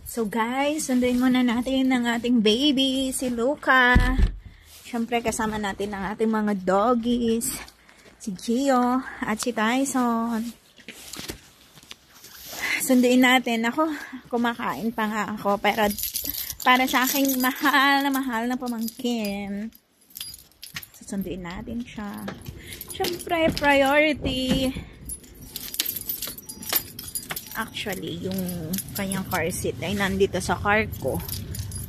So guys, sunduin muna natin ang ating baby, si Luca. Siyempre kasama natin ang ating mga doggies, si Gio at si Tyson. Sunduin natin. Ako, kumakain pa nga ako para sa aking mahal na pamangkin. Susunduin natin siya. Siyempre, priority. Actually, yung kanyang car seat ay nandito sa car ko.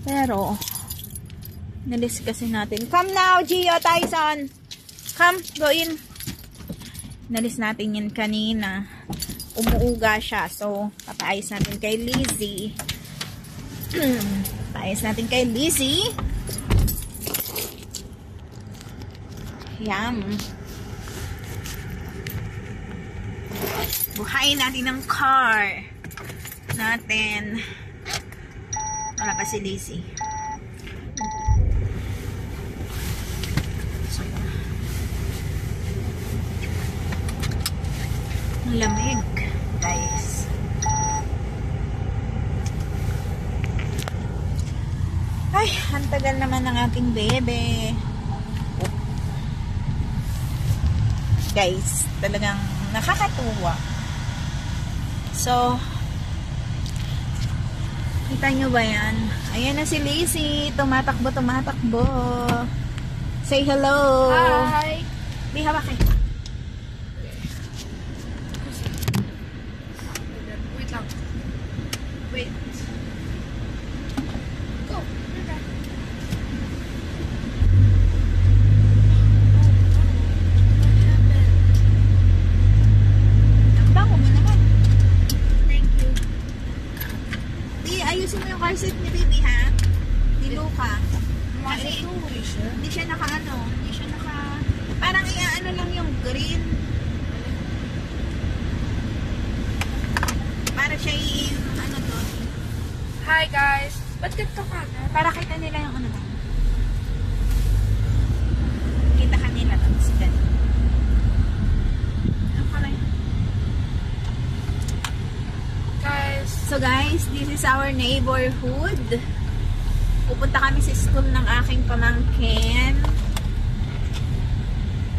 Pero, nalis kasi natin. Come now, Gio, Tyson! Come, go in. Nalis natin yan kanina. Umuuga siya. So, papaayos natin kay Lizzie. Paayos natin kay Lizzie. Yum. Buhayin natin ang car natin. Wala pa si Lizzie. So, ang lamig, guys. Ay, ang tagal naman ng aking bebe. Guys, talagang nakakatuwa. So, kita nyo ba yan? Ayan na si Lizzie. Tumatakbo. Say hello. Hi. Di hawak eh. Wait lang. Wait. Go. Ayusin mo yung car seat ni baby, ha? Ni Luca. Kasi hindi siya naka parang iaano lang yung green. Para siya ano to. Hi guys. Ba't ganito ka na? Para kita nila yung ano to. Kita kanila to. Si Dani. So guys, this is our neighborhood. Pupunta kami sa school ng aking pamangkin.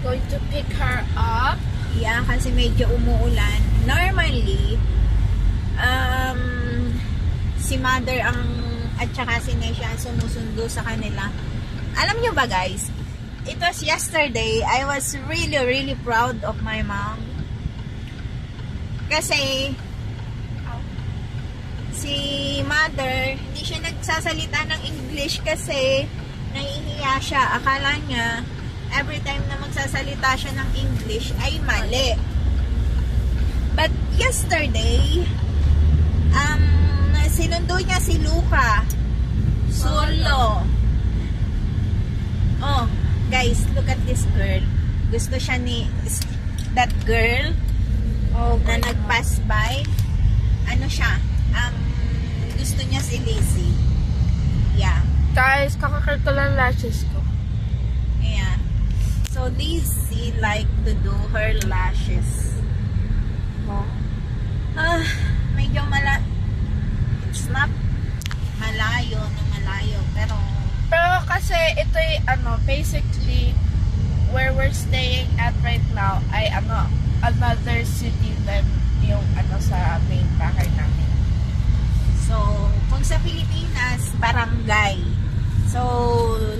Going to pick her up. Yeah, kasi medyo umuulan. Normally, si mother at saka si Nesha sumusundo sa kanila. Alam nyo ba guys, it was yesterday, I was really proud of my mom. Kasi, si mother, hindi siya nagsasalita ng English kasi nahihiya siya. Akala niya, every time na magsasalita siya ng English ay mali. But yesterday, sinundo niya si Luca. Solo. Oh, guys, look at this girl. Gusto siya ni that girl na nag-pass by. Ano siya? Gusto niya si Lizzie. Yeah. Guys, kakakal ko lang lashes ko. Yeah. So, Lizzie like to do her lashes. Oh. Medyo it's not malayo, pero kasi ito'y basically where we're staying at right now ay another city than yung sa main bahay namin. So, kung sa Pilipinas, barangay. So,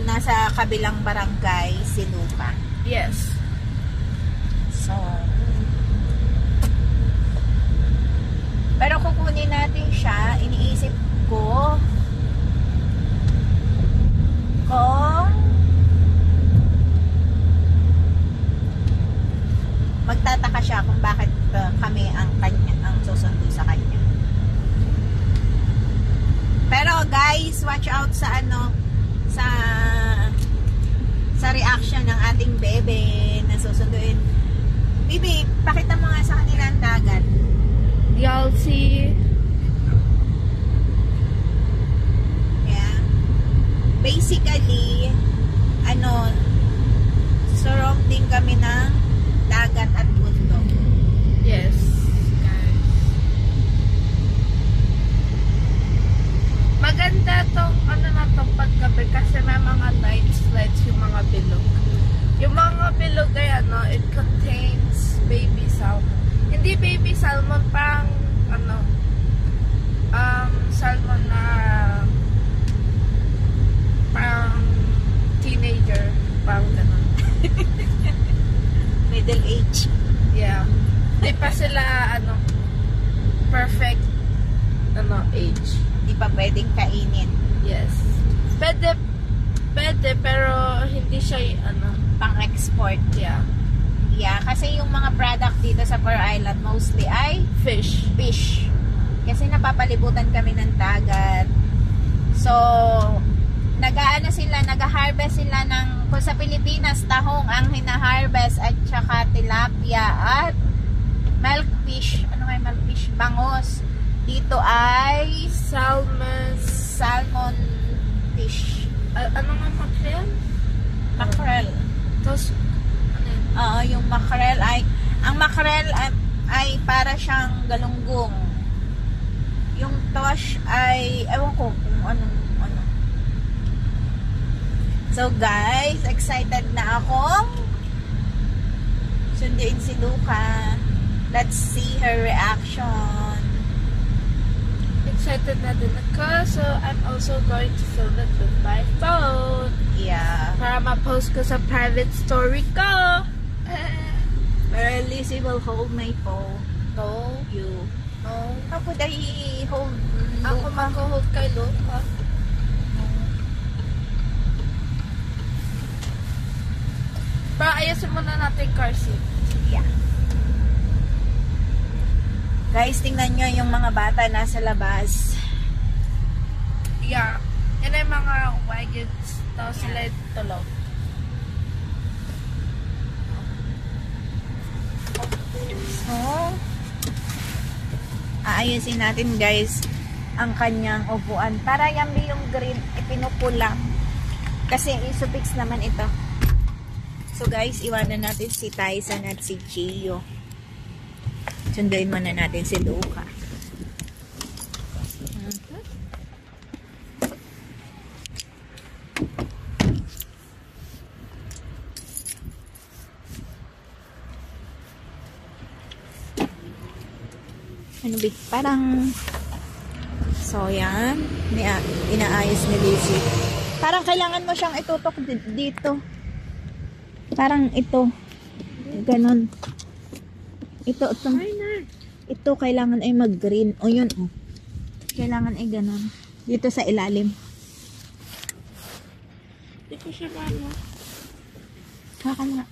nasa kabilang barangay si Luca. Yes. So, pero kukunin natin siya, iniisip ko kung magtataka siya kung bakit kami ang susundo sa kanya. Pero guys, watch out sa sa reaction ng ating bebe na susunduin. Bibi, pakita mo nga sa kanila ang dagat. Y'all see? Yeah. Basically, surrounding kami ng dagat at bundok. Yes, guys. kasi may mga slides yung mga bilog. Yung mga bilog ay it contains baby salmon. Hindi baby salmon, pang salmon na pang teenager, pang ganun. Middle age. Yeah. Di pa sila, perfect, age. Di pa pwedeng kainin. Yes. Pwede, pero hindi siya, Pang-export. yeah. Yeah, kasi yung mga product dito sa Pearl Island mostly ay Fish. fish. Kasi napapalibutan kami ng dagat. So, nag-harvest sila ng, kung sa Pilipinas, tahong ang hina-harvest at saka tilapia at milkfish. Ano nga yung milkfish? Bangos. Dito ay salmon fish. Ano nga mackerel? Mackerel. Tapos, Oo, yung mackerel ay, ang mackerel ay para siyang galunggong. Yung tosh ay, ewan ko kung ano. So guys, excited na akong sunduin si Luca. Let's see her reaction. excited na din ako. So, I'm also going to film it with my phone. Yeah. Para ma-post ko sa private story ko. Pero Lizzie will hold my phone. No. You. No. How could I hold Ako Luca? mag-hold kay Luca. Pero ayusin muna natin car seat. Yeah. Guys, tingnan nyo yung mga bata nasa labas. Yeah. Yan ay mga wagons. Tapos sila tulog. So, aayusin natin guys ang kanyang upuan. Para yummy yung green, ipinupula. Kasi isupix naman ito. So guys, iwanan natin si Tyson at si Gio. Sunduin muna natin si Luca. Ano ba? Parang so yan. Inaayos ni Lizzie. Parang kailangan mo siyang itutok dito. Parang ito. Ganon. Ito. Ito kailangan ay mag-green. O yun o. Kailangan ay ganon. Dito sa ilalim. Hindi ko siya paano. Hakan nga.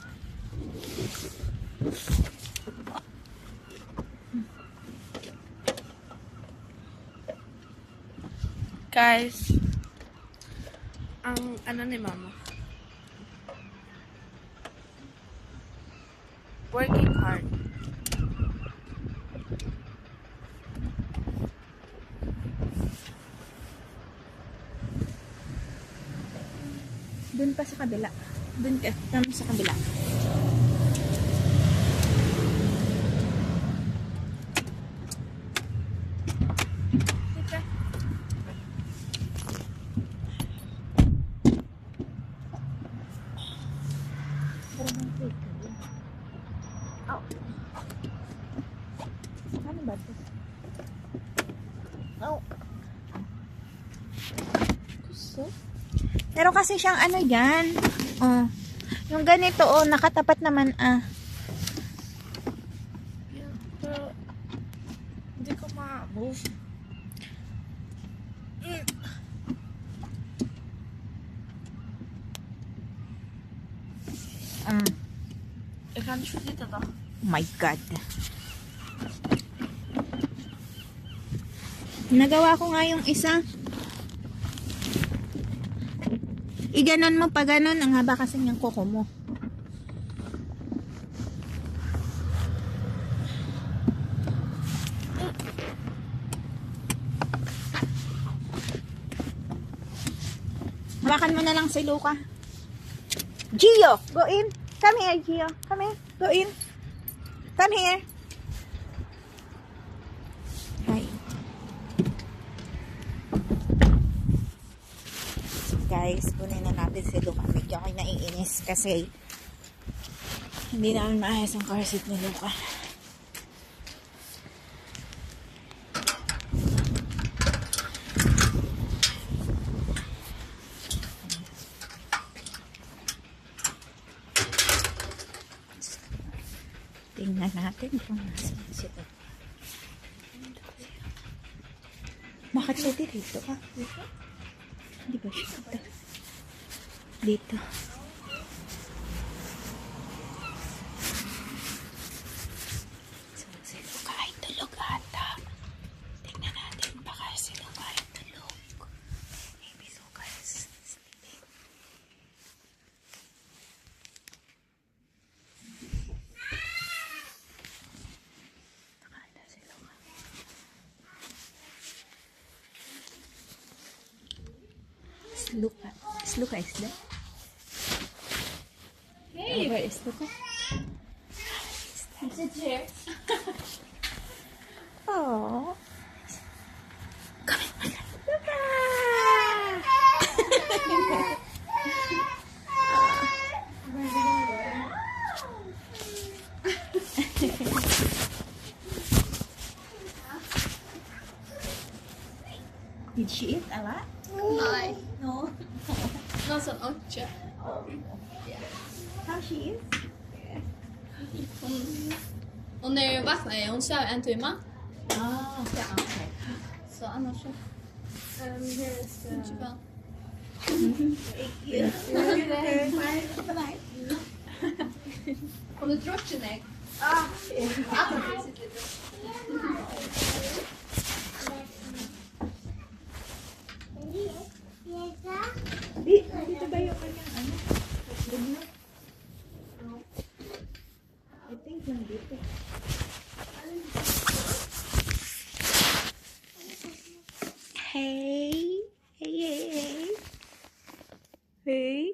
Guys, ang ano ni Mama, working hard. Dun pa sa kabila. Dun ka. Tam sa kabila. Tika. Oh. Ano ba ito? Oh. Gusto? Pero kasi siyang ano yan. Oh. Yung ganito, oh, nakatapat naman, ah. Yeah, pero hindi ko ma-move. I-can't shoot dito to. Oh my God. Nagawa ko nga yung isa. Iganon mo pa ganon. Ang haba kasi yung kuko mo. Hawakan mo na lang si Luca. Gio, go in. Come here, Gio. Come here. Go in. Come here. Hi. guys. Kunin na natin si Luca. Medyo ako naiinis kasi hindi namin maayos ang car seat ni Luca. Tingnan natin kung nasan sila. Bakit siya dito? Hindi ba siya dito? Dito. So, si Luca ay tulog ata. Tingnan natin baka si Luca ay tulog. Maybe Luca is sleeping. Nakanda si Luca. Luca is there? Hey, Where is Luca? sit here. Oh. Come in, Luca! Did she eat a lot? Hi. No. Not so much. How she is? 오늘 vaknade hon sov en timme. Oh, okay. Så annars så. Here is the... Har du druckit en ägg? Dito ba yung kanyang ano? I think nandito. Hey! Hey, hey, hey! Hey!